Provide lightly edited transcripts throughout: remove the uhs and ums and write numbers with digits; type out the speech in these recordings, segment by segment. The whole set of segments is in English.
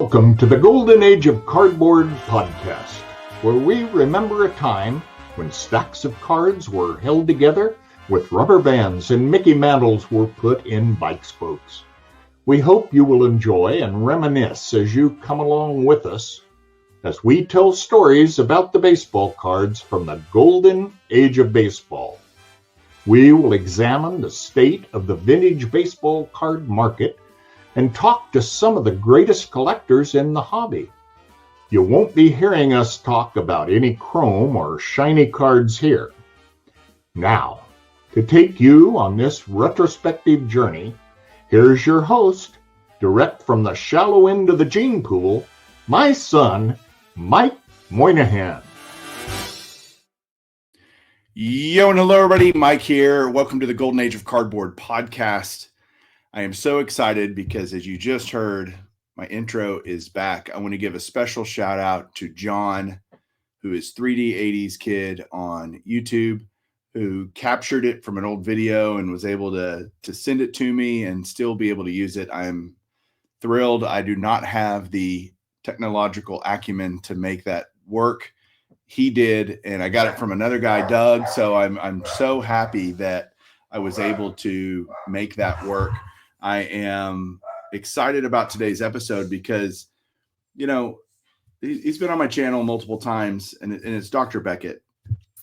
Welcome to the Golden Age of Cardboard podcast, where we remember a time when stacks of cards were held together with rubber bands and Mickey Mantles were put in bike spokes. We hope you will enjoy and reminisce as you come along with us as we tell stories about the baseball cards from the Golden Age of Baseball. We will examine the state of the vintage baseball card market and talk to some of the greatest collectors in the hobby. You won't be hearing us talk about any chrome or shiny cards here. Now, to take you on this retrospective journey, here's your host, direct from the shallow end of the gene pool, my son, Mike Moynihan. Yo, and hello, everybody. Mike here. Welcome to the Golden Age of Cardboard podcast. I am so excited because, as you just heard, my intro is back. I want to give a special shout out to John, who is 3D 80s Kid on YouTube, who captured it from an old video and was able to send it to me and still be able to use it. I'm thrilled. I do not have the technological acumen to make that work. He did, and I got it from another guy, Doug. So I'm so happy that I was able to make that work. I am excited about today's episode because, you know, he's been on my channel multiple times, and it's Dr. Beckett.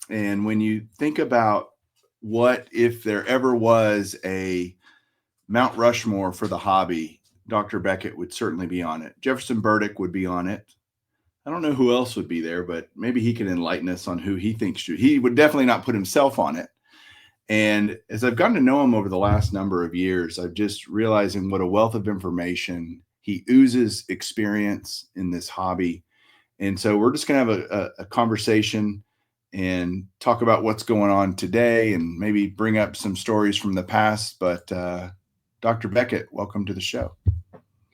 And when you think about what if there ever was a Mount Rushmore for the hobby, Dr. Beckett would certainly be on it. Jefferson Burdick would be on it. I don't know who else would be there, but maybe he can enlighten us on who he thinks should. He would definitely not put himself on it. And as I've gotten to know him over the last number of years, I'm just realizing what a wealth of information. He oozes experience in this hobby. And so we're just going to have a conversation and talk about what's going on today and maybe bring up some stories from the past. But Dr. Beckett, welcome to the show.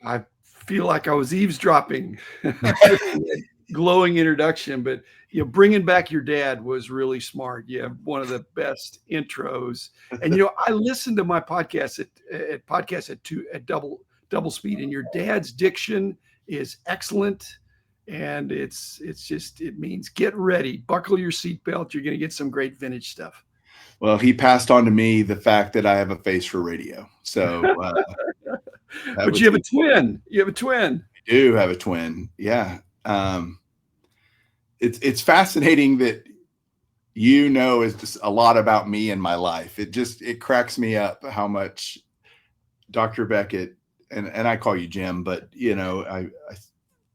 I feel like I was eavesdropping. Glowing introduction, but bringing back your dad was really smart. You have one of the best intros, and I listened to my podcast at double speed, and your dad's diction is excellent, and it means get ready, buckle your seatbelt. You're going to get some great vintage stuff. Well, he passed on to me the fact that I have a face for radio, so. But you have a twin. You have a twin. I do have a twin. Yeah. It's fascinating that is just a lot about me and my life. It cracks me up how much Dr. Beckett, and I call you Jim, but I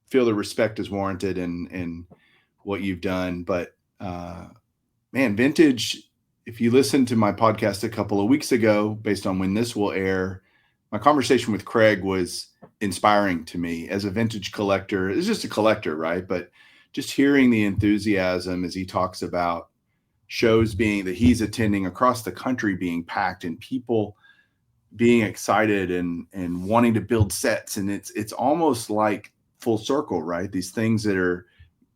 feel the respect is warranted in what you've done. But man, vintage, if you listened to my podcast a couple of weeks ago, based on when this will air, my conversation with Craig was inspiring to me as a vintage collector. It's just a collector, right? But just hearing the enthusiasm as he talks about shows that he's attending across the country being packed and people being excited and wanting to build sets. And it's almost like full circle, right? These things that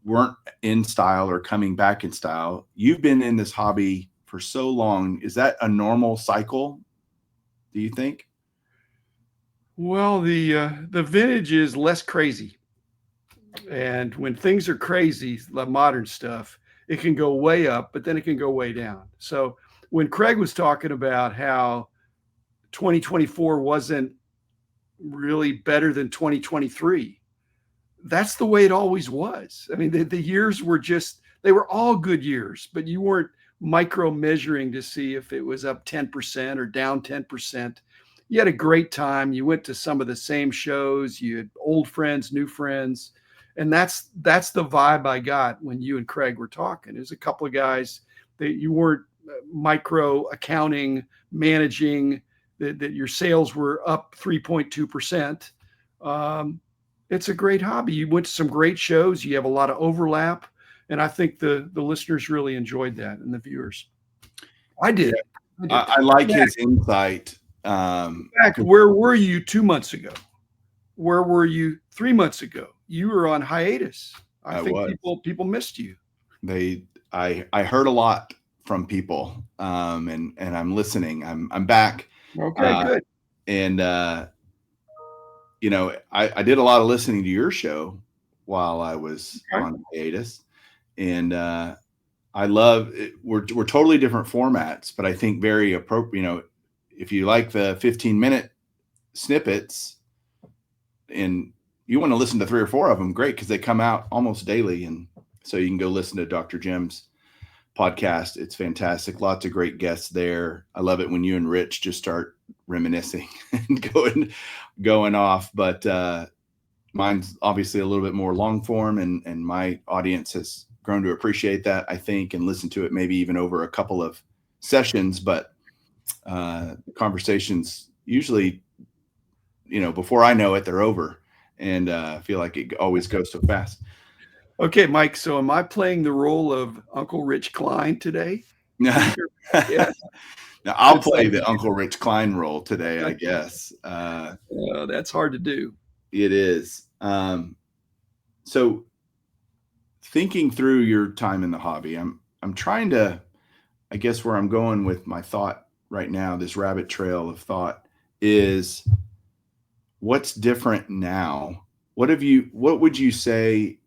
weren't in style or coming back in style. You've been in this hobby for so long. Is that a normal cycle, do you think? Well, the vintage is less crazy. And when things are crazy, like modern stuff, it can go way up, but then it can go way down. So when Craig was talking about how 2024 wasn't really better than 2023, that's the way it always was. I mean, the years were they were all good years, but you weren't micro measuring to see if it was up 10% or down 10%. You had a great time. You went to some of the same shows. You had old friends, new friends. And that's the vibe I got when you and Craig were talking. There's a couple of guys that you weren't micro accounting, managing, that your sales were up 3.2%. It's a great hobby. You went to some great shows. You have a lot of overlap. And I think the listeners really enjoyed that, and the viewers. I did. I like his insight. In fact, where were you 2 months ago? Where were you 3 months ago? You were on hiatus. I think people missed you. I heard a lot from people, and I'm listening. I'm back. Okay, good. And I did a lot of listening to your show while I was on hiatus, and I love it. We're totally different formats, but I think very appropriate. If you like the 15-minute snippets and you want to listen to 3 or 4 of them, great, because they come out almost daily, and so you can go listen to Dr. Jim's podcast. It's fantastic. Lots of great guests there. I love it when you and Rich just start reminiscing and going off. But mine's obviously a little bit more long form, and my audience has grown to appreciate that, I think, and listen to it maybe even over a couple of sessions. But conversations usually, before I know it, they're over, and I feel like it always goes so fast. Okay, Mike. So am I playing the role of Uncle Rich Klein today? Yeah. Now I'll play the Uncle Rich Klein role today, I guess. That's hard to do. It is. So thinking through your time in the hobby, I'm trying to, I guess where I'm going with my thought right now, this rabbit trail of thought, is what's different now? What would you say,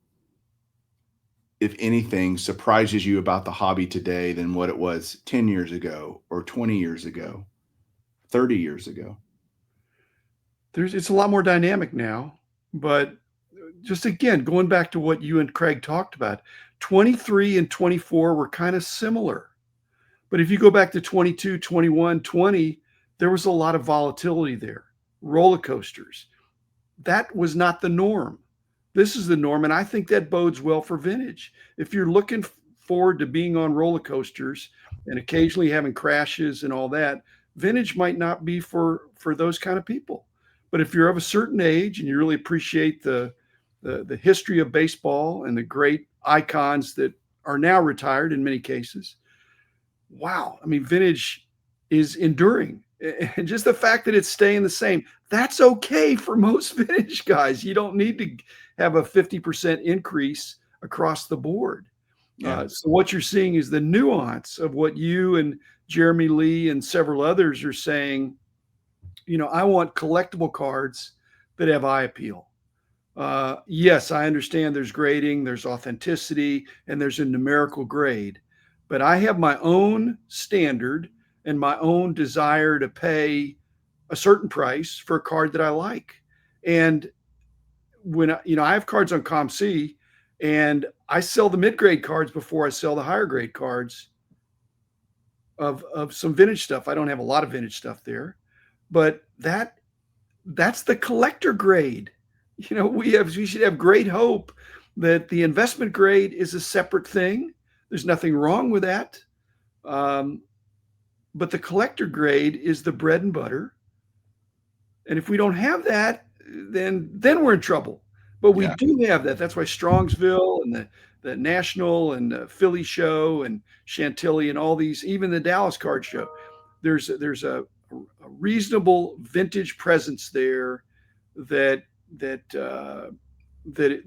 if anything, surprises you about the hobby today than what it was 10 years ago or 20 years ago, 30 years ago? It's a lot more dynamic now, but just again, going back to what you and Craig talked about, 23 and 24 were kind of similar. But if you go back to 22, 21, 20, there was a lot of volatility there, roller coasters. That was not the norm. This is the norm, and I think that bodes well for vintage. If you're looking forward to being on roller coasters and occasionally having crashes and all that, vintage might not be for those kind of people. But if you're of a certain age and you really appreciate the history of baseball and the great icons that are now retired in many cases, wow, I mean, vintage is enduring. And just the fact that it's staying the same, that's okay for most vintage guys. You don't need to have a 50% increase across the board. Yeah. So what you're seeing is the nuance of what you and Jeremy Lee and several others are saying. I want collectible cards that have eye appeal. Yes, I understand there's grading, there's authenticity, and there's a numerical grade. But I have my own standard and my own desire to pay a certain price for a card that I like. And when I have cards on ComC, and I sell the mid-grade cards before I sell the higher grade cards of some vintage stuff. I don't have a lot of vintage stuff there, but that's the collector grade. We should have great hope that the investment grade is a separate thing. There's nothing wrong with that. But the collector grade is the bread and butter. And if we don't have that, then we're in trouble. But we do have that. That's why Strongsville and the National and the Philly show and Chantilly and all these, even the Dallas card show, there's a reasonable vintage presence there that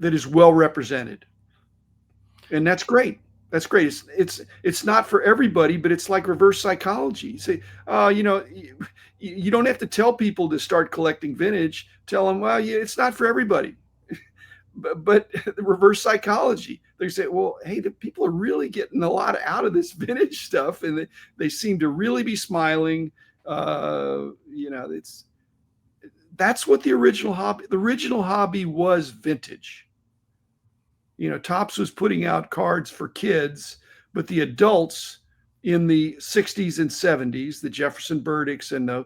is well represented, and that's great. That's great. It's not for everybody, but it's like reverse psychology. You say, you don't have to tell people to start collecting vintage. Tell them, well, yeah, it's not for everybody. but the reverse psychology. They say, well, hey, the people are really getting a lot out of this vintage stuff, and they seem to really be smiling. That's what the original hobby was vintage. Topps was putting out cards for kids, but the adults in the 60s and 70s, the Jefferson Burdicks and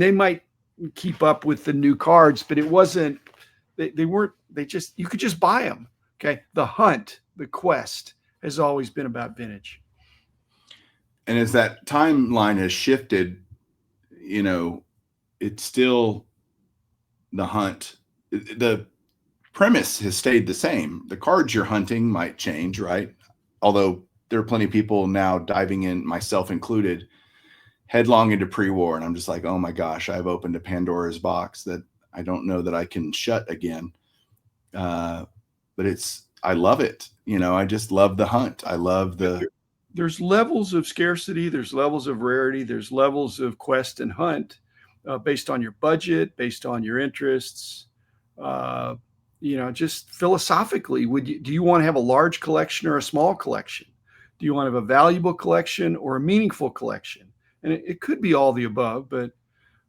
they might keep up with the new cards, but it wasn't, you could just buy them. Okay. The hunt, the quest has always been about vintage. And as that timeline has shifted, it's still the hunt. The premise has stayed the same. The cards you're hunting might change, right? Although there are plenty of people now diving in, myself included, headlong into pre-war. And I'm just like, oh my gosh, I've opened a Pandora's box that I don't know that I can shut again. But I love it. I just love the hunt. I love there's levels of scarcity. There's levels of rarity. There's levels of quest and hunt. based on your budget, based on your interests. Just philosophically, do you want to have a large collection or a small collection? Do you want to have a valuable collection or a meaningful collection? And it could be all the above, but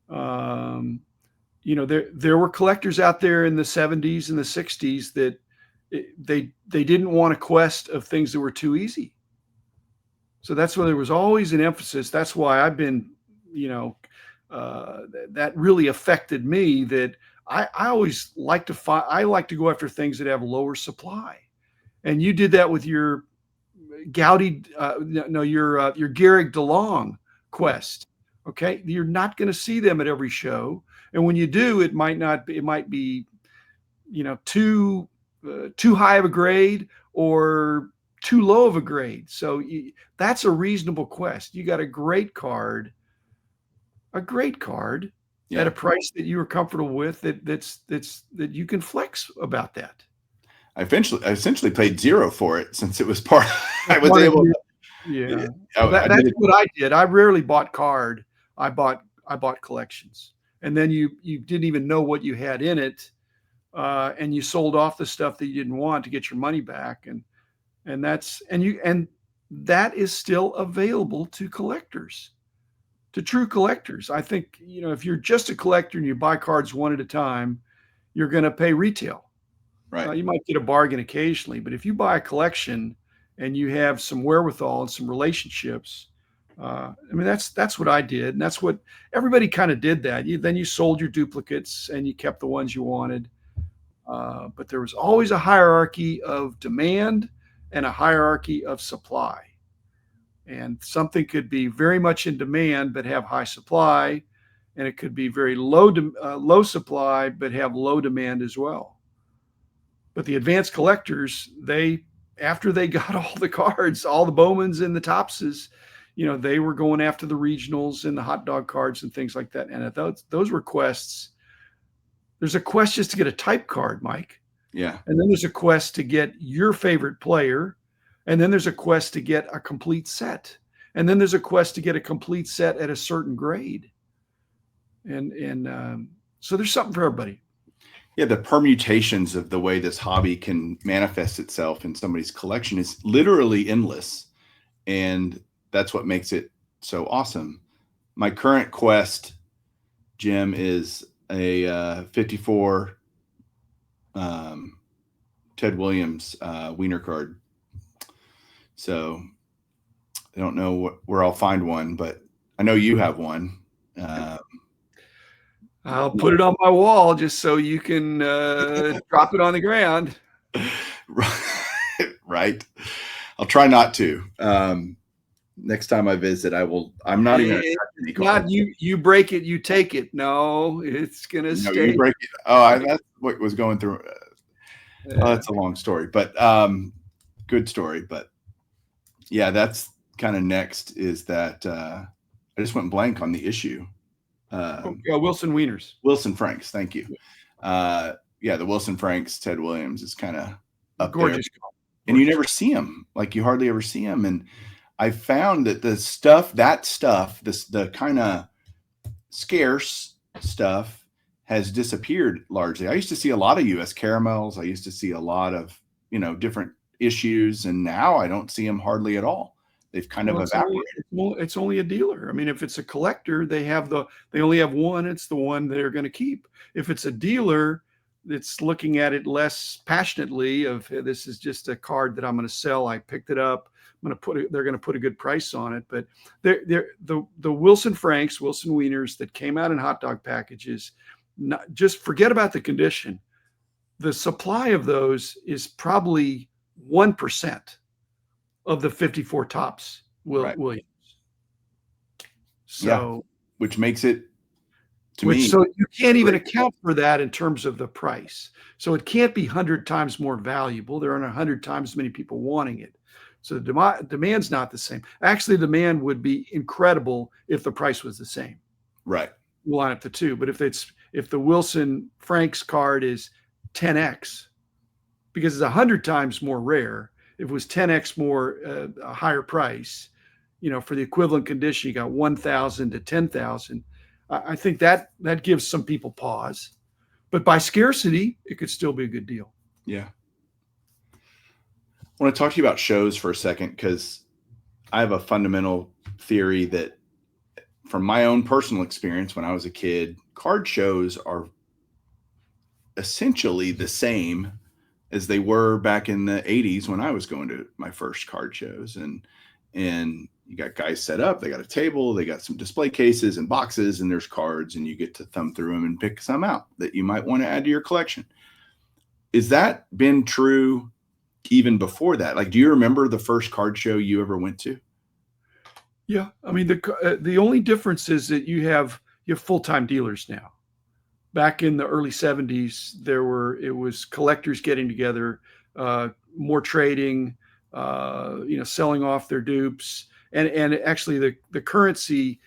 there were collectors out there in the 70s and the 60s that they didn't want a quest of things that were too easy. So that's why there was always an emphasis. That's why I've been, that really affected me, that I always like to go after things that have lower supply. And you did that with your Gaudy, your Garrick DeLong quest. Okay. You're not going to see them at every show. And when you do, it might be, too high of a grade or too low of a grade. So that's a reasonable quest. You got a great card at a price that you were comfortable with, that you can flex about that. I essentially paid zero for it, since it was part. I was able to. Yeah. That's what I did. I rarely bought card. I bought collections, and then you didn't even know what you had in it, and you sold off the stuff that you didn't want to get your money back, and that is still available to collectors, to true collectors. I think, if you're just a collector and you buy cards one at a time, you're going to pay retail. Right. You might get a bargain occasionally, but if you buy a collection and you have some wherewithal and some relationships, that's what I did, and that's what everybody kind of did. That then you sold your duplicates and you kept the ones you wanted. But there was always a hierarchy of demand and a hierarchy of supply. And something could be very much in demand but have high supply, and it could be very low supply but have low demand as well. But the advanced collectors, after they got all the cards, all the Bowmans and the Topses, they were going after the regionals and the hot dog cards and things like that. And at those were quests. There's a quest just to get a type card, Mike. Yeah. And then there's a quest to get your favorite player. And then there's a quest to get a complete set. And then there's a quest to get a complete set at a certain grade. And so there's something for everybody. Yeah, the permutations of the way this hobby can manifest itself in somebody's collection is literally endless. And that's what makes it so awesome. My current quest, Jim, is a 54 Ted Williams Wiener card. So I don't know where I'll find one, but I know you have one. I'll put it on my wall just so you can drop it on the ground. Right. I'll try not to. Next time I visit, I will. I'm not even. Not you break it, you take it. No, it's gonna stay. You break it. Oh, that's what was going through. That's a long story, but good story. But yeah, that's kind of next. Is that I just went blank on the issue. Wilson Wieners. Wilson Franks. Thank you. The Wilson Franks, Ted Williams is kind of up gorgeous. There. And you never see him. Like, you hardly ever see him. And I found that the kind of scarce stuff has disappeared largely. I used to see a lot of US caramels. I used to see a lot of, different issues. And now I don't see them hardly at all. They've kind of evaporated. It's only a dealer. I mean, if it's a collector, they only have one. It's the one they're going to keep. If it's a dealer that's looking at it less passionately, of, hey, this is just a card that I'm going to sell. I picked it up. They're going to put a good price on it. But the Wilson Franks, Wilson Wieners that came out in hot dog packages, just forget about the condition. The supply of those is probably 1% of the 54 tops Williams. So, which makes it to me. So you can't even account for that in terms of the price. So it can't be 100 times more valuable. There aren't 100 times as many people wanting it. So the demand's not the same. Actually, demand would be incredible if the price was the same. Right. We'll line up the two. But if the Wilson Franks card is 10x, because it's 100 times more rare, if it was 10x more, a higher price, for the equivalent condition, you got 1,000 to 10,000. I think that gives some people pause. But by scarcity, it could still be a good deal. Yeah. I want to talk to you about shows for a second, because I have a fundamental theory that from my own personal experience when I was a kid, card shows are essentially the same as they were back in the 80s when I was going to my first card shows. And you got guys set up, they got a table, they got some display cases and boxes, and there's cards, and you get to thumb through them and pick some out that you might want to add to your collection. Is that been true even before that? Like, do you remember the first card show you ever went to? Yeah. I mean, the only difference is that you have full-time dealers now. Back in the early 70s, it was collectors getting together, more trading, selling off their dupes, and actually the currency,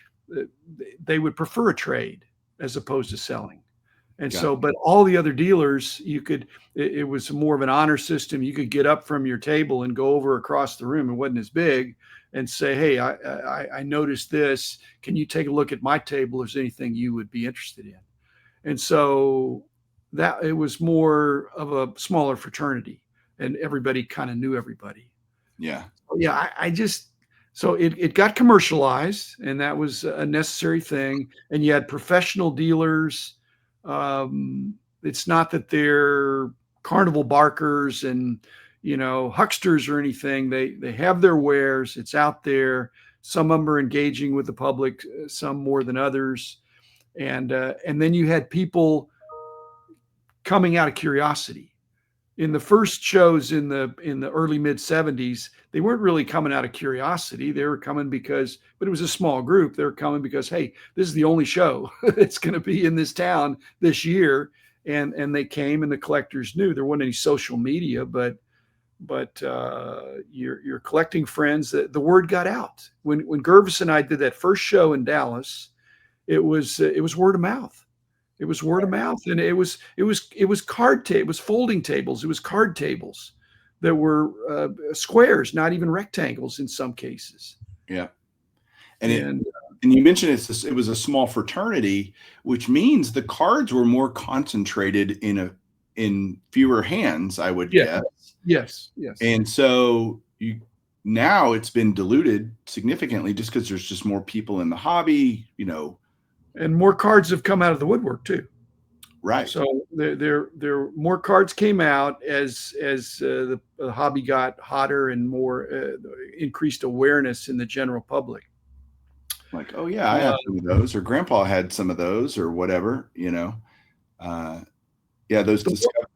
they would prefer a trade as opposed to selling. And so, but all the other dealers, it was more of an honor system. You could get up from your table and go over across the room. It wasn't as big, and say, hey, I noticed this. Can you take a look at my table? Is there anything you would be interested in? And so that it was more of a smaller fraternity, and everybody kind of knew everybody. Yeah. Yeah. So it got commercialized, and that was a necessary thing. And you had professional dealers. It's not that they're carnival barkers and, hucksters or anything. They have their wares. It's out there. Some of them are engaging with the public, some more than others. And then you had people coming out of curiosity. In the first shows in the early mid 70s, they weren't really coming out of curiosity. They were coming but it was a small group. They were coming because, hey, this is the only show that's going to be in this town this year. And they came, and the collectors knew there wasn't any social media, but your collecting friends, the word got out. When Gervis and I did that first show in Dallas, it was word of mouth. It was word of mouth, and it was folding tables. It was card tables that were squares, not even rectangles in some cases. Yeah, and you mentioned it was a small fraternity, which means the cards were more concentrated in fewer hands, I would guess. Yes. And so now it's been diluted significantly just because there's just more people in the hobby, And more cards have come out of the woodwork too. Right. So there more cards came out as the hobby got hotter and more increased awareness in the general public. Like, oh yeah, I have some of those, or Grandpa had some of those, or whatever. Those discoveries.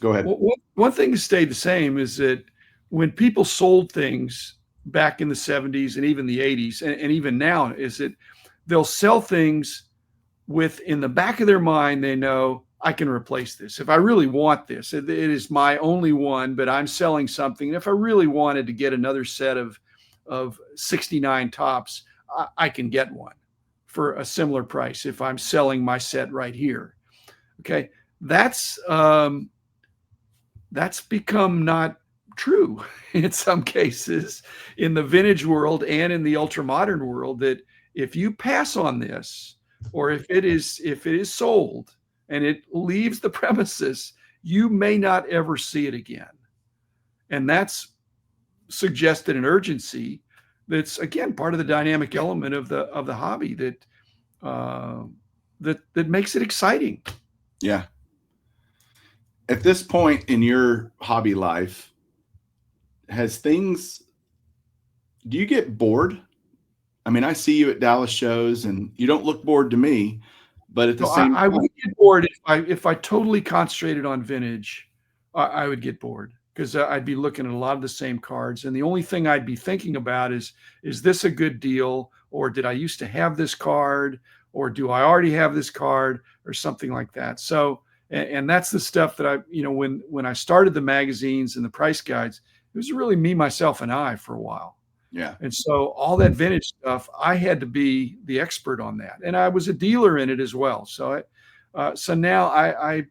Go ahead. One thing that stayed the same is that when people sold things back in the 70s and even the 80s, and even now, is that they'll sell things with, in the back of their mind, they know, I can replace this. If I really want this, it is my only one, but I'm selling something. If I really wanted to get another set of 69 tops, I can get one for a similar price if I'm selling my set right here. Okay. That's become not true in some cases in the vintage world and in the ultra modern world, that if you pass on this, or if it is sold and it leaves the premises, you may not ever see it again. And that's suggested an urgency that's, again, part of the dynamic element of the hobby that makes it exciting. Yeah. At this point in your hobby life, do you get bored? I mean, I see you at Dallas shows, and you don't look bored to me, but at the same time, I would get bored if I totally concentrated on vintage. I would get bored, because I'd be looking at a lot of the same cards, and the only thing I'd be thinking about is this a good deal, or did I used to have this card, or do I already have this card, or something like that. So, and that's the stuff that when I started the magazines and the price guides, it was really me, myself, and I for a while. Yeah. And so all that vintage stuff, I had to be the expert on that, and I was a dealer in it as well. So now I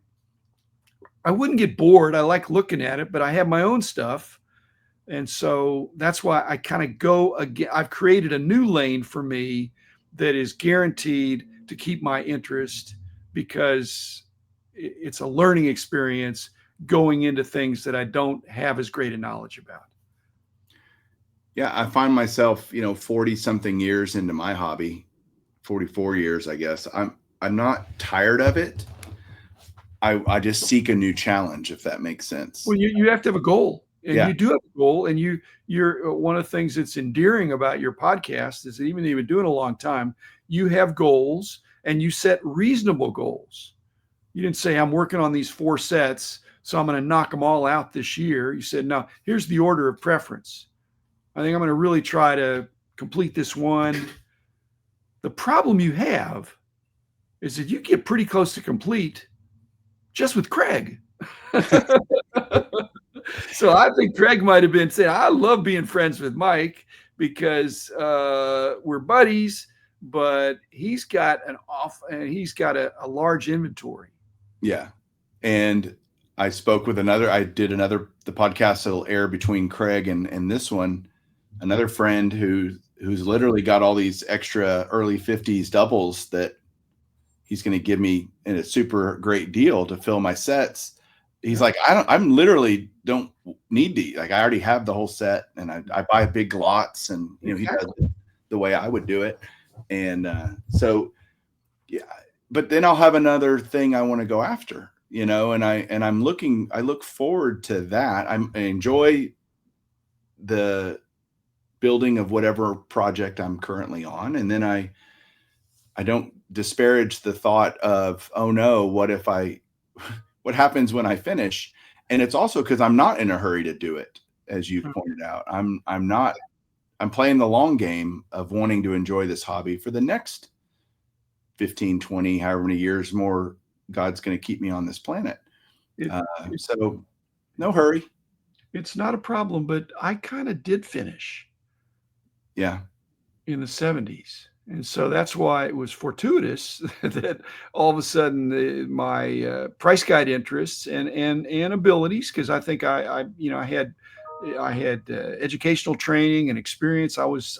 wouldn't get bored. I like looking at it, but I have my own stuff, and so that's why I kind of go again. I've created a new lane for me that is guaranteed to keep my interest because it's a learning experience going into things that I don't have as great a knowledge about. Yeah, I find myself, 40 something years into my hobby, 44 years, I guess. I'm not tired of it. I just seek a new challenge, if that makes sense. Well, you have to have a goal, and Yeah. you do have a goal, and you're one of the things that's endearing about your podcast is that even though you've been doing it a long time, you have goals and you set reasonable goals. You didn't say, I'm working on these 4 sets, so I'm going to knock them all out this year. You said, no, here's the order of preference. I think I'm going to really try to complete this one. The problem you have is that you get pretty close to complete just with Craig. So I think Craig might have been saying, I love being friends with Mike because we're buddies, but he's got a large inventory. Yeah. And I spoke with the podcast that'll air between Craig and this one, another friend who's literally got all these extra early 50s doubles that he's going to give me in a super great deal to fill my sets. He's like, I'm literally don't need to, like, I already have the whole set and I buy big lots and, he does it the way I would do it. And so, yeah, but then I'll have another thing I want to go after, and I look forward to that. I enjoy the building of whatever project I'm currently on. And then I don't disparage the thought of, oh no, what happens when I finish? And it's also because I'm not in a hurry to do it. As you pointed out, I'm playing the long game of wanting to enjoy this hobby for the next 15, 20, however many years more God's going to keep me on this planet. So no hurry. It's not a problem, but I kind of did finish. Yeah. In the 70s. And so that's why it was fortuitous that all of a sudden my price guide interests and abilities, because I think I had educational training and experience. I was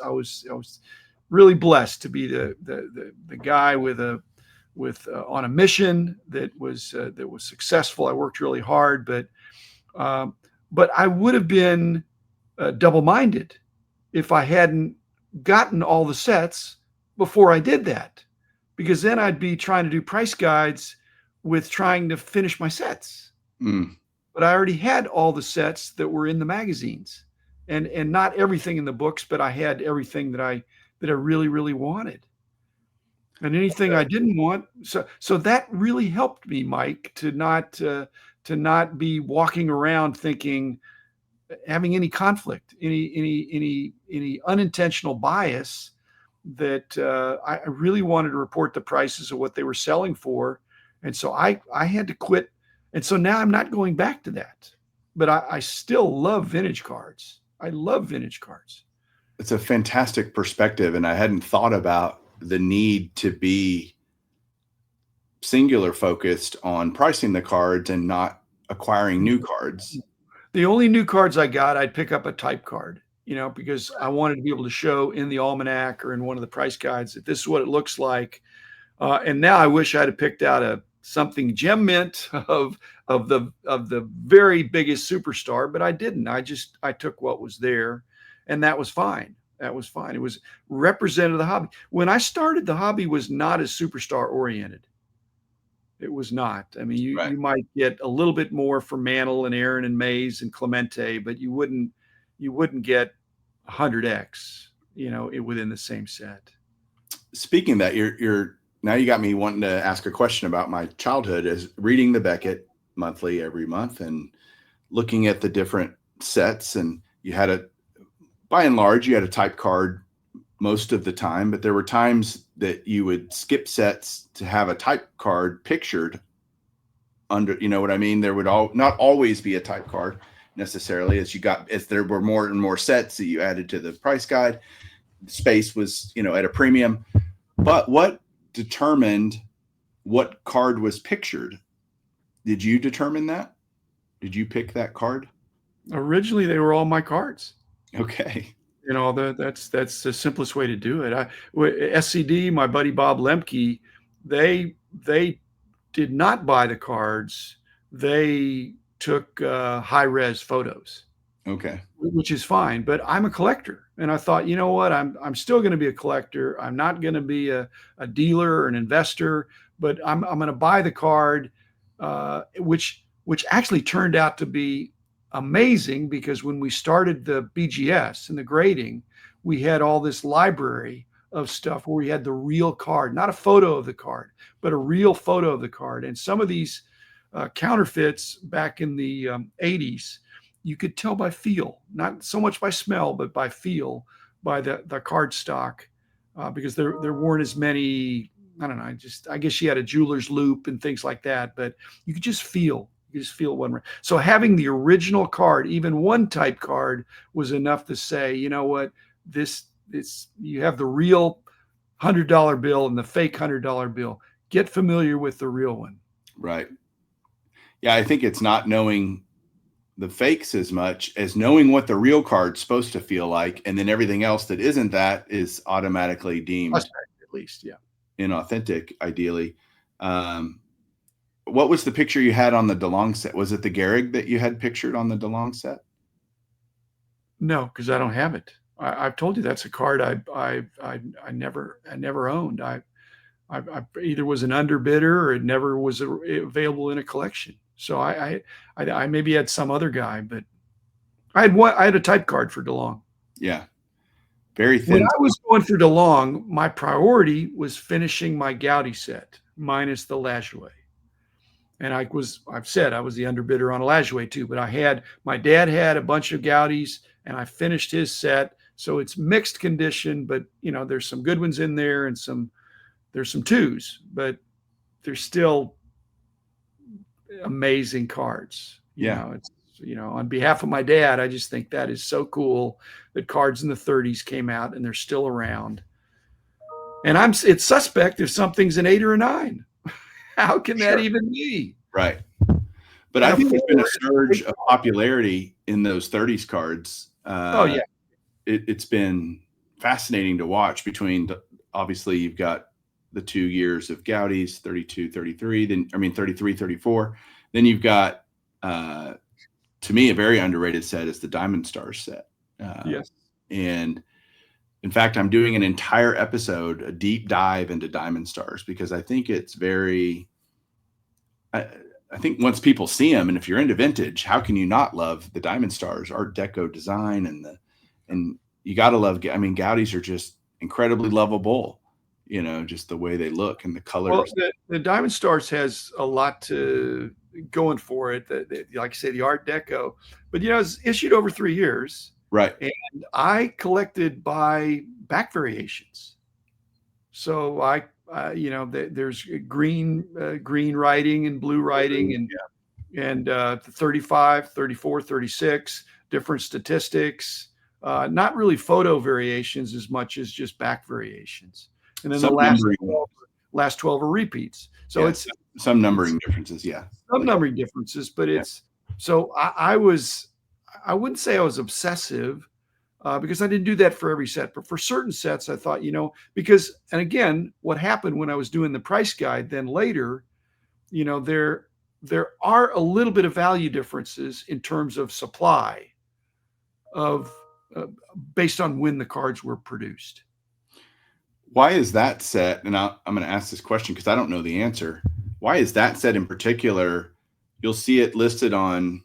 really blessed to be the guy on a mission that was successful. I worked really hard, but I would have been double-minded if I hadn't gotten all the sets before I did that, because then I'd be trying to do price guides with trying to finish my sets. But I already had all the sets that were in the magazines and not everything in the books, but I had everything that I really, really wanted. And anything I didn't want. So that really helped me, Mike, to not be walking around thinking, having any conflict, any unintentional bias that I really wanted to report the prices of what they were selling for. And so I had to quit. And so now I'm not going back to that, but I still love vintage cards. I love vintage cards. It's a fantastic perspective. And I hadn't thought about the need to be singular focused on pricing the cards and not acquiring new cards. The only new cards I got, I'd pick up a type card, because I wanted to be able to show in the almanac or in one of the price guides that this is what it looks like. And now I wish I'd have picked out something gem mint of the very biggest superstar, but I didn't. I took what was there, and that was fine. That was fine. It was representative of the hobby. When I started, the hobby was not as superstar oriented. It was not. I mean, you might get a little bit more from Mantle and Aaron and Mays and Clemente, but you wouldn't get 100x, within the same set. Speaking of that, you're now you got me wanting to ask a question about my childhood, is reading the Beckett monthly every month and looking at the different sets. And by and large, you had a type card most of the time, but there were times that you would skip sets to have a type card pictured under, you know what I mean? There would not always be a type card necessarily as there were more and more sets that you added to the price guide. Space was, at a premium. But what determined what card was pictured? Did you determine that? Did you pick that card? Originally, they were all my cards. Okay. That's the simplest way to do it. SCD, my buddy Bob Lemke, they did not buy the cards. They took high res photos, Okay. which is fine. But I'm a collector, and I thought, you know what? I'm still going to be a collector. I'm not going to be a dealer or an investor, but I'm going to buy the card, which actually turned out to be amazing, because when we started the BGS and the grading, we had all this library of stuff where we had the real card, not a photo of the card, but a real photo of the card. And some of these counterfeits back in the 80s, you could tell by feel, not so much by smell, but by feel, by the card stock, because there weren't as many. I don't know. I guess she had a jeweler's loop and things like that, but you could just feel. You just feel one. So having the original card, even one type card, was enough to say, you know what, this you have the real $100 bill and the fake $100 bill. Get familiar with the real one. Right. Yeah, I think it's not knowing the fakes as much as knowing what the real card's supposed to feel like, and then everything else that isn't that is automatically deemed, at least, yeah, inauthentic, ideally. What was the picture you had on the DeLong set? Was it the Gehrig that you had pictured on the DeLong set? No, because I don't have it. I've told you that's a card I never owned. I either was an underbidder or it never was available in a collection. So I maybe had some other guy, but I had a type card for DeLong. Yeah. Very thin. When I was going for DeLong, my priority was finishing my Gaudi set minus the Lajoie. And I've said I was the underbidder on a Lajoie too, but my dad had a bunch of Gaudis and I finished his set. So it's mixed condition, but there's some good ones in there and there's some twos, but there's still amazing cards. On behalf of my dad, I just think that is so cool that cards in the 30s came out and they're still around. And it's suspect if something's an 8 or a 9. How can that even be? Right. But I think there's been a surge of popularity in those 30s cards. It's been fascinating to watch. Between, obviously, you've got the 2 years of Gaudis, 32, 33, 33, 34. Then you've got, to me, a very underrated set is the Diamond Stars set. Yes. And in fact, I'm doing an entire episode, a deep dive into Diamond Stars, because I think it's I think once people see them, and if you're into vintage, how can you not love the Diamond Stars, Art Deco design, and you got to love, Gaudis are just incredibly lovable, just the way they look and the colors. Well, the Diamond Stars has a lot to going for it. Like I say, the Art Deco, but it's issued over 3 years. Right. And I collected by back variations. So there's green writing and blue writing and 35, 34, 36, different statistics, not really photo variations as much as just back variations. And then the last 12 are repeats. So it's some numbering differences. Yeah. Some numbering differences, but so I wouldn't say I was obsessive because I didn't do that for every set, but for certain sets, I thought, because, and again, what happened when I was doing the price guide, then later, there are a little bit of value differences in terms of supply of based on when the cards were produced. Why is that set? And I'm going to ask this question because I don't know the answer. Why is that set in particular? You'll see it listed on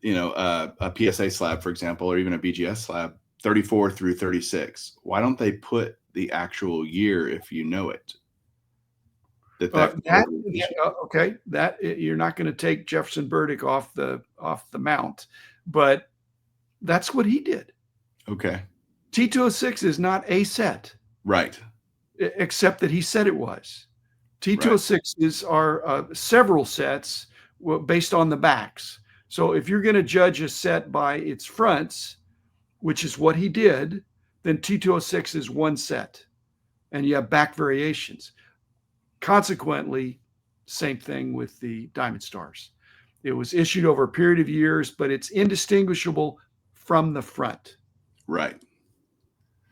a PSA slab, for example, or even a BGS slab, 34 through 36. Why don't they put the actual year if you know it? Okay, that you're not going to take Jefferson Burdick off the mount, but that's what he did. Okay. T206 is not a set, right? Except that he said it was. T206s are several sets based on the backs. So if you're going to judge a set by its fronts, which is what he did, then T206 is one set, and you have back variations. Consequently, same thing with the Diamond Stars. It was issued over a period of years, but it's indistinguishable from the front. Right.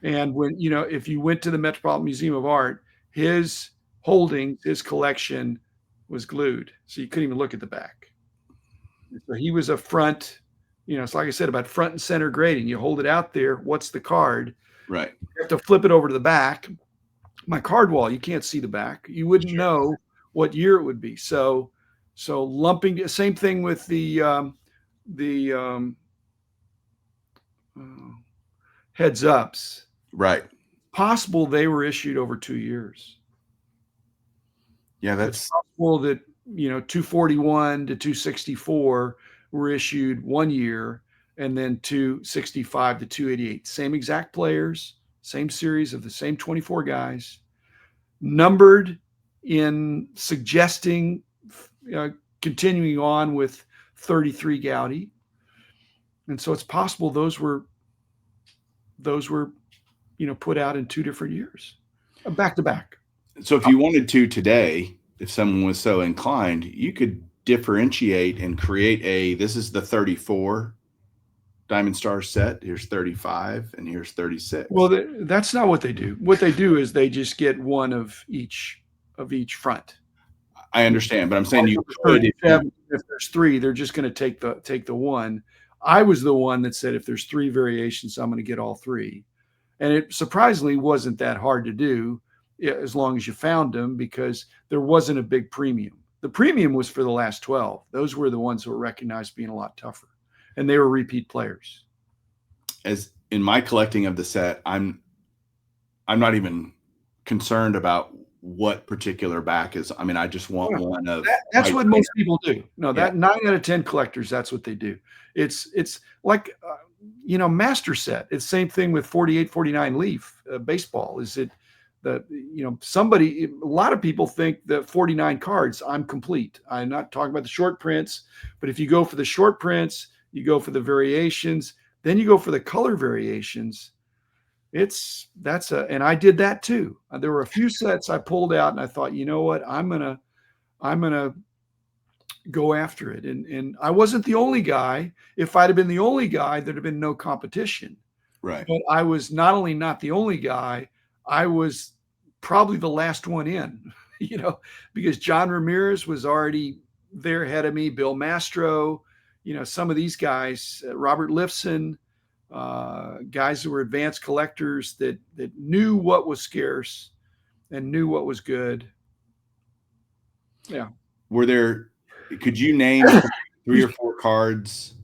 And when, if you went to the Metropolitan Museum of Art, his holdings, his collection was glued, so you couldn't even look at the back. So he was a front, it's like I said about front and center grading. You hold it out there, what's the card? Right. You have to flip it over to the back. My card wall, you can't see the back. You wouldn't know what year it would be. So lumping, same thing with the heads ups. Right. Possible they were issued over 2 years. Yeah, it's possible that 241 to 264 were issued 1 year, and then 265 to 288. Same exact players, same series of the same 24 guys, numbered in suggesting continuing on with 33 Gaudy. And so it's possible those were put out in 2 different years, back to back. So if you wanted to today, if someone was so inclined, you could differentiate and create this is the 34 Diamond Star set. Here's 35 and here's 36. Well, that's not what they do. What they do is they just get one of each front. I understand, but I'm saying you could. If there's 3, they're just going to take the one. I was the one that said if there's 3 variations, I'm going to get all 3. And it surprisingly wasn't that hard to do as long as you found them, because there wasn't a big premium. The premium was for the last 12. Those were the ones that were recognized being a lot tougher, and they were repeat players. As in my collecting of the set, I'm not even concerned about what particular back is. I mean, I just want one of. That's what most people do. No, that 9 out of 10 collectors, that's what they do. It's like master set. It's same thing with 48, 49 Leaf baseball. Is it a lot of people think that 49 cards, I'm complete. I'm not talking about the short prints, but if you go for the short prints, you go for the variations, then you go for the color variations. And I did that too. There were a few sets I pulled out and I thought, you know what, I'm gonna go after it. And I wasn't the only guy. If I'd have been the only guy, there'd have been no competition. Right. But I was not only not the only guy, I was probably the last one in, because John Ramirez was already there ahead of me, Bill Mastro, some of these guys, Robert Lifson, guys who were advanced collectors that knew what was scarce and knew what was good. Yeah. Could you name 3 or 4 cards,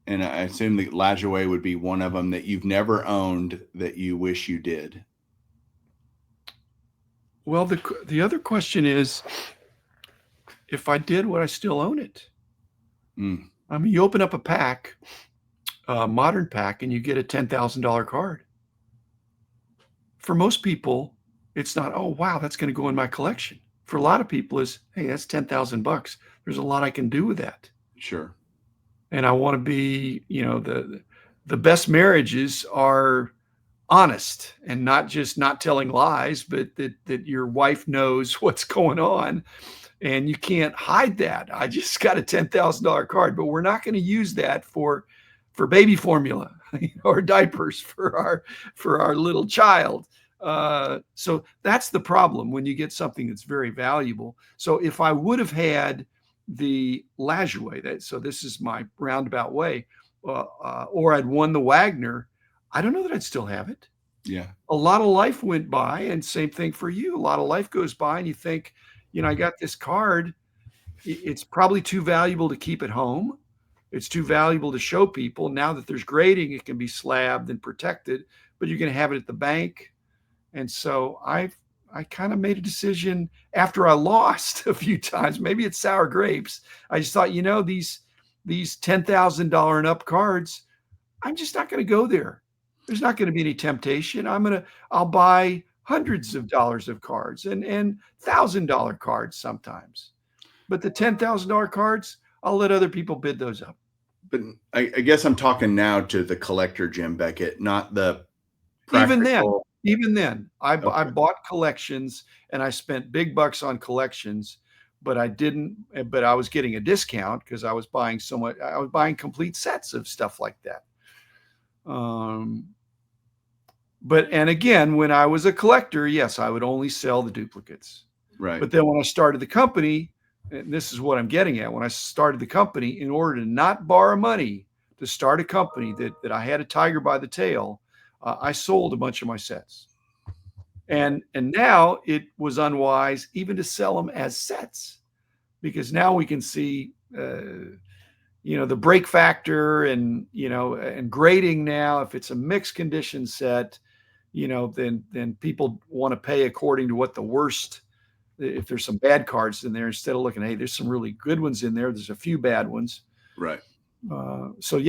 and I assume the Lajoie would be one of them, that you've never owned that you wish you did? Well, the other question is, if I did, would I still own it? I mean, you open up a pack, modern pack, and you get a $10,000 card. For most people, it's not, oh, wow, that's going to go in my collection. For a lot of people, is, hey, that's $10,000. There's a lot I can do with that. Sure. And I want to be, the best marriages are honest and not just not telling lies, but that your wife knows what's going on, and you can't hide that. I just got a $10,000 card, but we're not going to use that for baby formula or diapers for our little child. So that's the problem when you get something that's very valuable. So if I would have had the Lajoie, so this is my roundabout way, or I'd won the Wagner, I don't know that I'd still have it. Yeah. A lot of life went by, and same thing for you. A lot of life goes by and you think, I got this card. It's probably too valuable to keep at home. It's too valuable to show people. Now that there's grading, it can be slabbed and protected, but you're going to have it at the bank. And so I kind of made a decision after I lost a few times. Maybe it's sour grapes. I just thought, these $10,000 and up cards, I'm just not going to go there. There's not going to be any temptation. I'll buy hundreds of dollars of cards and $1,000 cards sometimes. But the $10,000 cards, I'll let other people bid those up. But I guess I'm talking now to the collector, Jim Beckett, not the practical. Even then, I bought collections and I spent big bucks on collections, but I was getting a discount because I was buying so much. I was buying complete sets of stuff like that. and again, when I was a collector, yes, I would only sell the duplicates. Right. But then when I started the company, and this is what I'm getting at, when I started the company, in order to not borrow money to start a company that I had a tiger by the tail, I sold a bunch of my sets. And now it was unwise even to sell them as sets, because now we can see the break factor and grading. Now if it's a mixed condition set, then people want to pay according to what the worst, if there's some bad cards in there, instead of looking, hey, there's some really good ones in there, there's a few bad ones. Right. So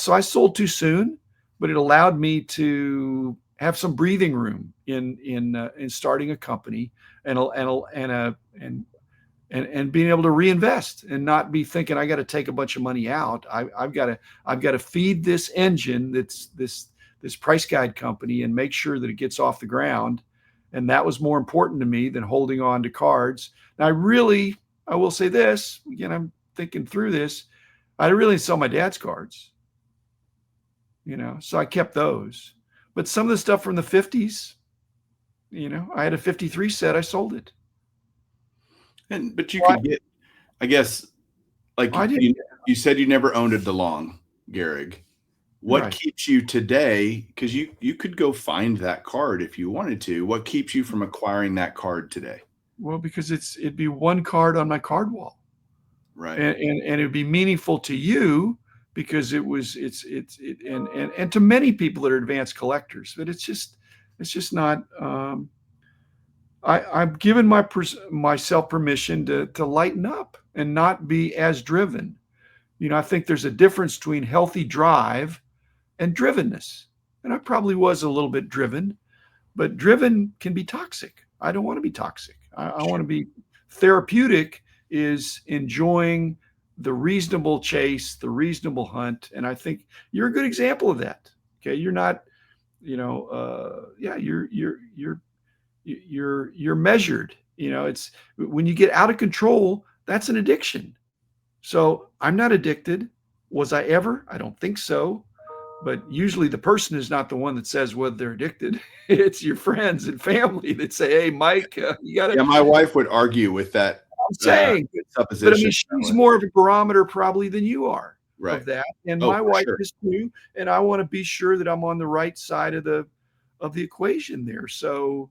I sold too soon, but it allowed me to have some breathing room in starting a company and being able to reinvest and not be thinking I got to take a bunch of money out. I've got to feed this engine, that's this price guide company, and make sure that it gets off the ground. And that was more important to me than holding on to cards. Now, I will say this again, I'm thinking through this. I really didn't sell my dad's cards, so I kept those. But some of the stuff from the 50s, I had a 53 set, I sold it. But you could get, I guess, like you said, you never owned a DeLong, Gehrig. What Right. keeps you today? Because you could go find that card if you wanted to. What keeps you from acquiring that card today? Well, because it'd be one card on my card wall, right? And it'd be meaningful to you because and to many people that are advanced collectors, but it's just not. I've given myself permission to lighten up and not be as driven. I think there's a difference between healthy drive and drivenness. And I probably was a little bit driven, but driven can be toxic. I don't want to be toxic. I want to be therapeutic, is enjoying the reasonable chase, the reasonable hunt. And I think you're a good example of that. Okay. You're not, you're measured. It's when you get out of control, that's an addiction. So I'm not addicted. Was I ever? I don't think so. But usually the person is not the one that says whether they're addicted. It's your friends and family that say, hey, Mike, you got to. Yeah, my wife would argue with that. I'm saying, supposition. But I mean, she's more of a barometer probably than you are right. of that. And my wife is too. And I want to be sure that I'm on the right side of the equation there. So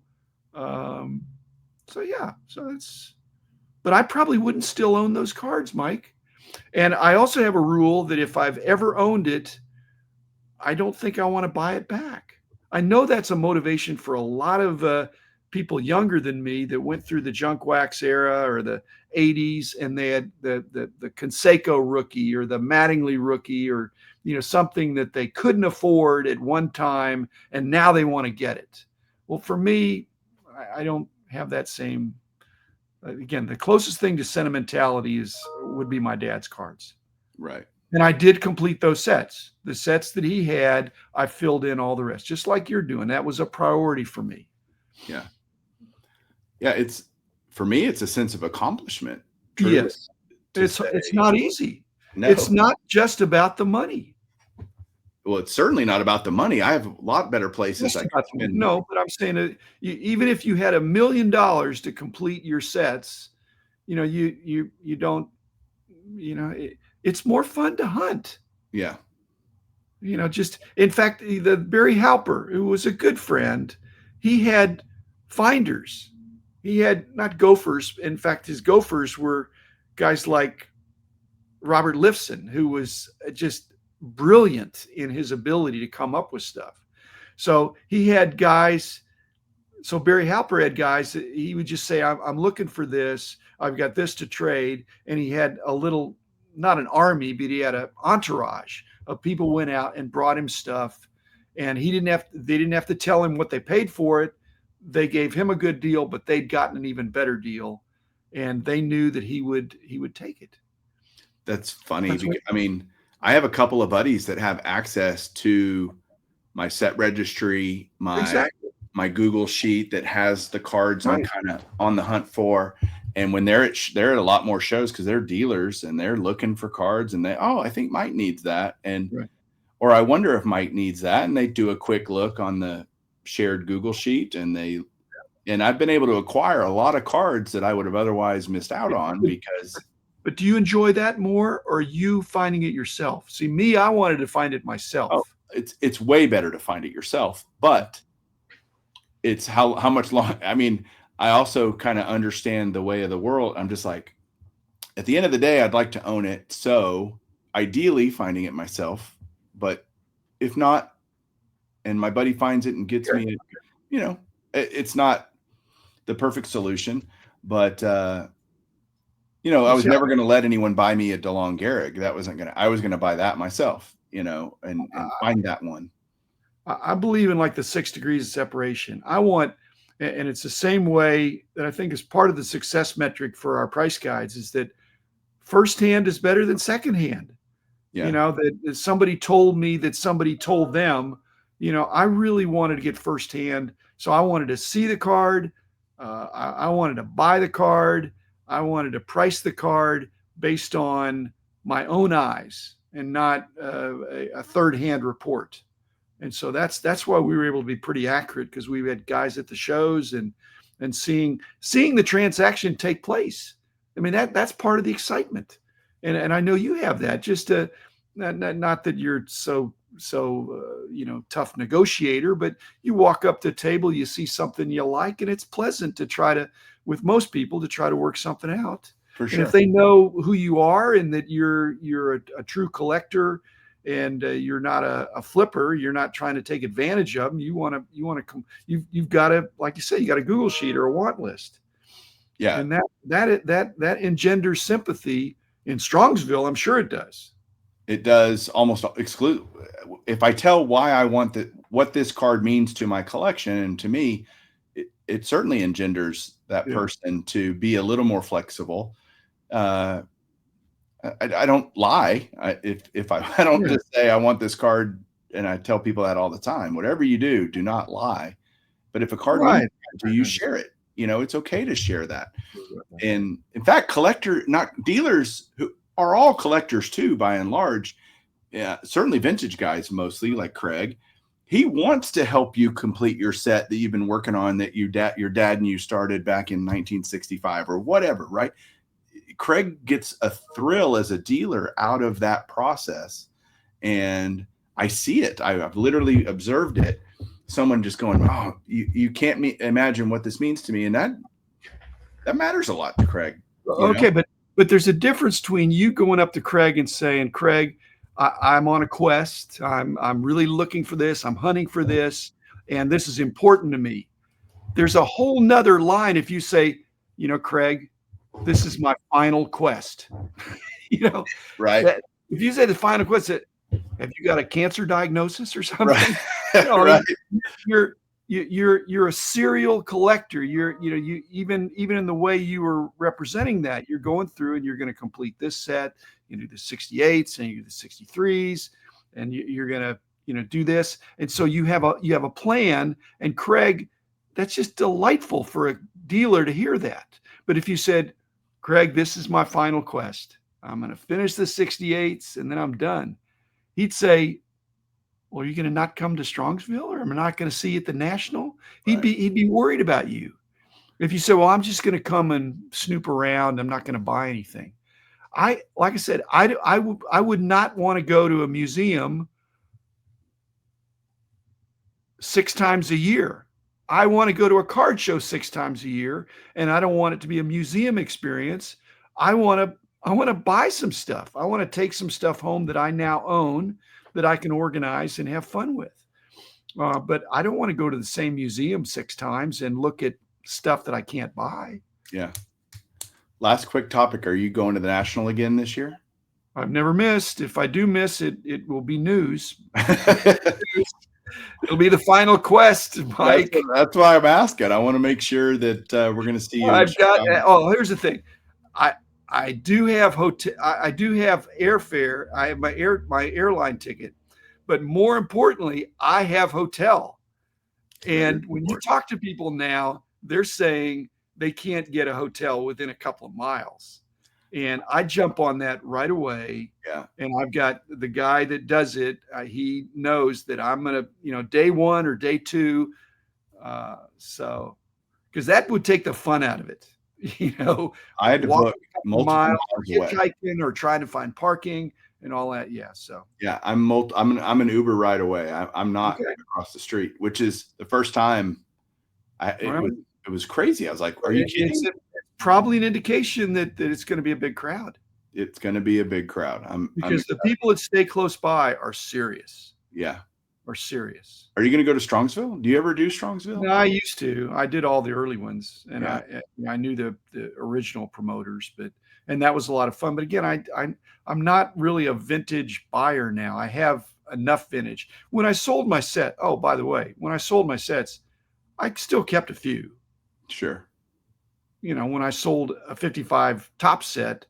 that's, but I probably wouldn't still own those cards, Mike. And I also have a rule that if I've ever owned it, I don't think I want to buy it back. I know that's a motivation for a lot of people younger than me that went through the junk wax era or the 80s, and they had the Conseco rookie or the Mattingly rookie, or something that they couldn't afford at one time, and now they want to get it. Well, for me, I don't have that same. Again, the closest thing to sentimentality would be my dad's cards. Right. And I did complete those sets. The sets that he had, I filled in all the rest, just like you're doing. That was a priority for me. Yeah. Yeah. For me, it's a sense of accomplishment. Yes. It's not easy. No. It's not just about the money. Well, it's certainly not about the money. I have a lot better places I can spend. No, but I'm saying that even if you had $1 million to complete your sets, you don't, it's more fun to hunt. Yeah. Just in fact, the Barry Halper, who was a good friend, he had finders. He had not gophers. In fact, his gophers were guys like Robert Lifson, who was just brilliant in his ability to come up with stuff. So he had guys. So Barry Halper had guys that he would just say, I'm looking for this. I've got this to trade. And he had a little, not an army, but he had an entourage of people went out and brought him stuff. And they didn't have to tell him what they paid for it. They gave him a good deal, but they'd gotten an even better deal. And they knew that he would take it. That's funny. I have a couple of buddies that have access to my set registry, my Google sheet that has the cards I'm kind of on the hunt for. And when they're at a lot more shows, because they're dealers and they're looking for cards, and I think Mike needs that. And, or I wonder if Mike needs that. And they do a quick look on the shared Google sheet, and I've been able to acquire a lot of cards that I would have otherwise missed out on because. But do you enjoy that more, or are you finding it yourself? See, me, I wanted to find it myself. Oh, it's way better to find it yourself, but it's how much long. I mean, I also kind of understand the way of the world. I'm just like, at the end of the day, I'd like to own it. So ideally finding it myself, but if not, and my buddy finds it and gets me, it's not the perfect solution, but I was never going to let anyone buy me a DeLong Gehrig. I was going to buy that myself, and find that one. I believe in like the 6 degrees of separation. I want, and it's the same way that I think is part of the success metric for our price guides, is that firsthand is better than secondhand. Yeah. That somebody told me that somebody told them, I really wanted to get firsthand. So I wanted to see the card. I wanted to buy the card. I wanted to price the card based on my own eyes and not a third-hand report. And so that's why we were able to be pretty accurate, because we had guys at the shows and seeing the transaction take place. I mean, that's part of the excitement. And I know you have that. Just not that you're so tough negotiator, but you walk up to the table, you see something you like, and it's pleasant to try to, with most people, to try to work something out. For sure. And if they know who you are and that you're a true collector, and you're not a flipper, you're not trying to take advantage of them. You've got to, like you say, you got a Google sheet or a want list. Yeah. And that engenders sympathy in Strongsville. I'm sure it does. It does almost exclude. If I tell why I want what this card means to my collection and to me, it certainly engenders that person to be a little more flexible. I don't lie. If I don't just say I want this card, and I tell people that all the time. Whatever you do not lie. But if a card means to you, share it. It's okay to share that. And in fact, not dealers who are all collectors too, by and large. Yeah, certainly vintage guys, mostly like Craig. He wants to help you complete your set that you've been working on, that your dad and you started back in 1965 or whatever, right? Craig gets a thrill as a dealer out of that process. And I see it. I've literally observed it. Someone just going, oh, you can't imagine what this means to me. And that matters a lot to Craig. Okay, but there's a difference between you going up to Craig and saying, Craig, I'm on a quest. I'm really looking for this. I'm hunting for this. And this is important to me. There's a whole nother line if you say, Craig, this is my final quest. Right. If you say the final quest, have you got a cancer diagnosis or something? Right. Right. You're a serial collector. You even in the way you were representing that, you're going through and you're going to complete this set. You do the 68s and you do the 63s, and you're going to do this. And so you have a plan. And Craig, that's just delightful for a dealer to hear that. But if you said, Craig, this is my final quest. I'm going to finish the 68s and then I'm done. He'd say, well, are you going to not come to Strongsville, or am I not going to see you at the National? He'd be worried about you. If you say, well, I'm just going to come and snoop around, I'm not going to buy anything. Like I said, I would not want to go to a museum 6 times a year. I want to go to a card show 6 times a year, and I don't want it to be a museum experience. I want to buy some stuff. I want to take some stuff home that I now own, that I can organize and have fun with. But I don't want to go to the same museum 6 times and look at stuff that I can't buy. Yeah. Last quick topic. Are you going to the National again this year? I've never missed. If I do miss it, it will be news. It'll be the final quest, Mike. That's why I'm asking. I want to make sure that we're going to see you. Here's the thing. I do have hotel. I do have airfare. I have my airline ticket, but more importantly, I have hotel. And when you talk to people now, they're saying they can't get a hotel within a couple of miles. And I jump on that right away. Yeah. And I've got the guy that does it. He knows that I'm going to, day 1 or day 2, So, because that would take the fun out of it. I had to walking book a couple multiple miles, miles away. hitchhiking, or trying to find parking and all that. Yeah. So Yeah, I'm an Uber right away. I'm not Okay. across the street, which is the first time. Well, It was crazy. I was like, "Are you kidding?" it's probably an indication that it's going to be a big crowd, It's going to be a big crowd. I'm because the excited. people that stay close by are serious. Yeah. Are serious. Are you going to go to Strongsville? Do you ever do Strongsville? No, I used to. I did all the early ones, and Yeah. I knew the original promoters, and that was a lot of fun. But again, I'm not really a vintage buyer now. I have enough vintage. When I sold my set, oh, by the way, when I sold my sets, I still kept a few. Sure. When I sold a 55 top set,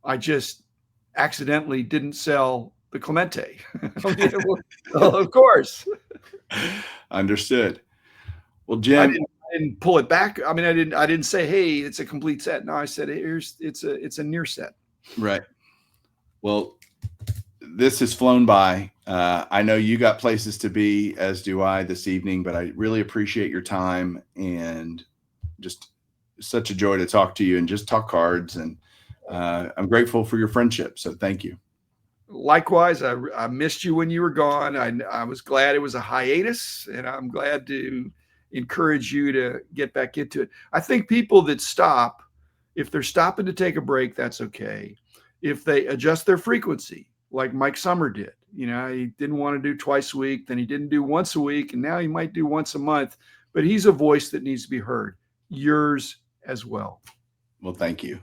I just accidentally didn't sell the Clemente. Well, of course. Understood. Well, I Jim, didn't pull it back. I mean, I didn't say, "Hey, it's a complete set." No, I said, it's a near set. right. Well, this has flown by. I know you got places to be, as do I this evening, but I really appreciate your time, and just such a joy to talk to you and just talk cards. And I'm grateful for your friendship. So thank you. Likewise, I missed you when you were gone. I was glad it was a hiatus, and I'm glad to encourage you to get back into it. I think people that stop, if they're stopping to take a break, that's okay. If they adjust their frequency, like Mike Summer did, he didn't want to do twice a week, then he didn't do once a week, and now he might do once a month, but he's a voice that needs to be heard. Yours as well. Well, thank you.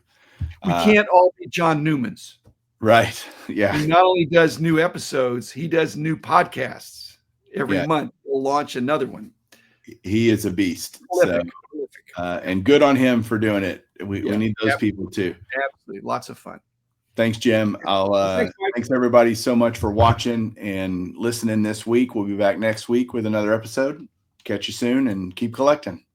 We can't all be John Newman's. Right. Yeah. He not only does new episodes, he does new podcasts every month. We'll launch another one. He is a beast. Prolific. And good on him for doing it. We need those people too. Absolutely. Lots of fun. Thanks, Jim. Thanks everybody so much for watching and listening this week. We'll be back next week with another episode. Catch you soon and keep collecting.